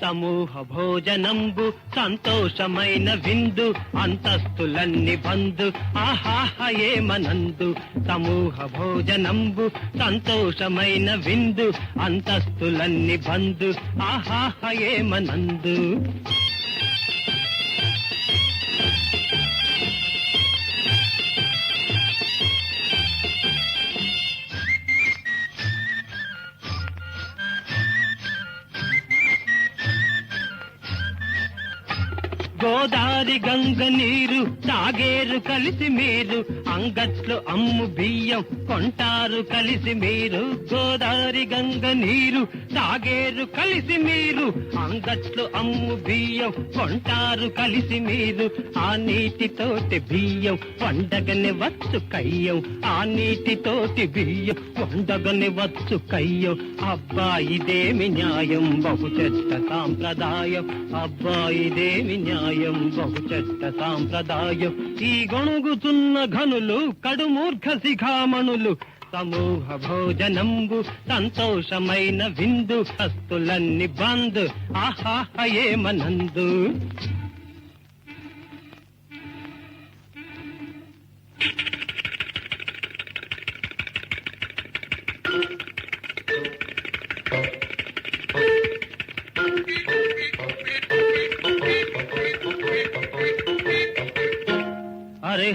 సమూహ భోజనంబు సంతోషమైన విందు అంతస్తులన్నీ బందు ఆహాహ ఏమనందు. సమూహ భోజనంబు సంతోషమైన విందు అంతస్తులన్నీ బందు ఆహాహ ఏమనందు. గోదారి గంగ నీరు తాగేరు కలిసి మీరు, అంగట్లో అమ్ము బియ్యం కొంటారు కలిసి మీరు. గోదారి గంగ నీరు తాగేరు కలిసి మీరు, అంగట్లో అమ్ము బియ్యం కొంటారు కలిసి మీరు. ఆ నీటితోటి బియ్యం వండగని వచ్చు కయ్యం, ఆ నీటితోటి బియ్యం వండగని వచ్చు కయ్యం. అబ్బా ఇదేమి న్యాయం బహు చెడ్డ సాంప్రదాయం, అబ్బా ఇదేమి న్యాయం బహు చెడ్డ సాంప్రదాయం. ఈ గొణుగుతున్న ఘనులు కడుమూర్ఖ శిఖామణులు. సమూహ భోజనంబు సంతోషమైన విందు హస్తులన్నీ బంద్ ఆహాహ ఏమనందు. అరే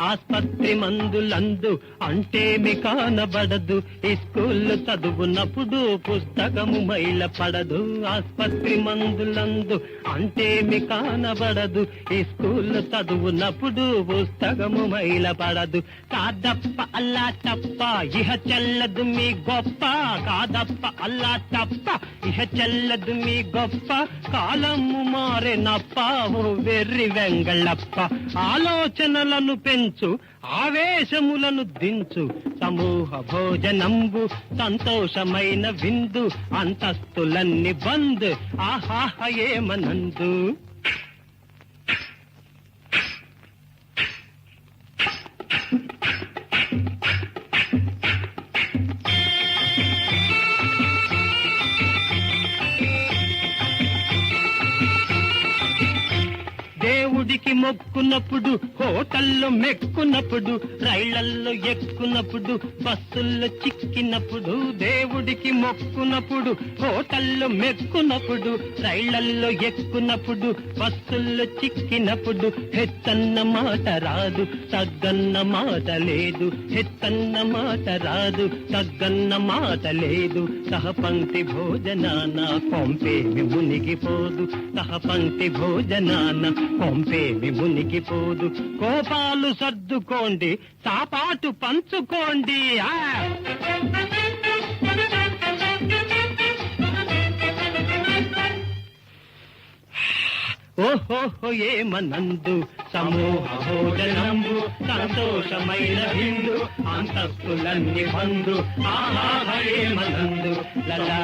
ఆస్పత్రి మందులందు అంటేమి కానబడదు, ఈ స్కూల్లో చదువునప్పుడు పుస్తకము మైల పడదు. ఆస్పత్రి మందులందు అంటేమి కానబడదు, ఈ స్కూల్లో చదువునప్పుడు పుస్తకము మైల పడదు. కాదప్ప అల్లా తప్ప ఇహ చెల్లదు మీ గొప్ప, కాదప్ప అల్లా తప్ప ఇహ చెల్లదు మీ గొప్ప. కాలము మారెనప్ప ఓ వెర్రి వెంగళప్ప, ఆలోచనలను పెంచు ఆవేశములను దించు. సమూహ భోజనంబు సంతోషమైన విందు అంతస్తులన్నీ బంద్ ఆహాహ ఏమనందు. దేవుడికి మొక్కున్నప్పుడు, హోటల్లో మెక్కున్నప్పుడు, రైళ్లల్లో ఎక్కున్నప్పుడు, బస్సుల్లో చిక్కినప్పుడు. దేవుడికి మొక్కున్నప్పుడు, హోటల్లో మెక్కున్నప్పుడు, రైళ్లల్లో ఎక్కున్నప్పుడు, బస్సుల్లో చిక్కినప్పుడు. హెచ్చన్న మాట రాదు తగ్గన్న మాట లేదు, హెచ్చన్న మాట రాదు తగ్గన్న మాట లేదు. సహపంక్తి భోజనాన కొంపేమి మునిగిపోదు, సహపంక్తి భోజనాన కొంపేమి మునిగిపోదు. కోపాలు సర్దుకోండి, సాపాటు పంచుకోండి. ఓహోహో ఏమనందు. సమూహ భోజనంబు సంతోషమైన విందు అంతస్తులన్నీ బందు ఆహాహ ఏమనందు. లలా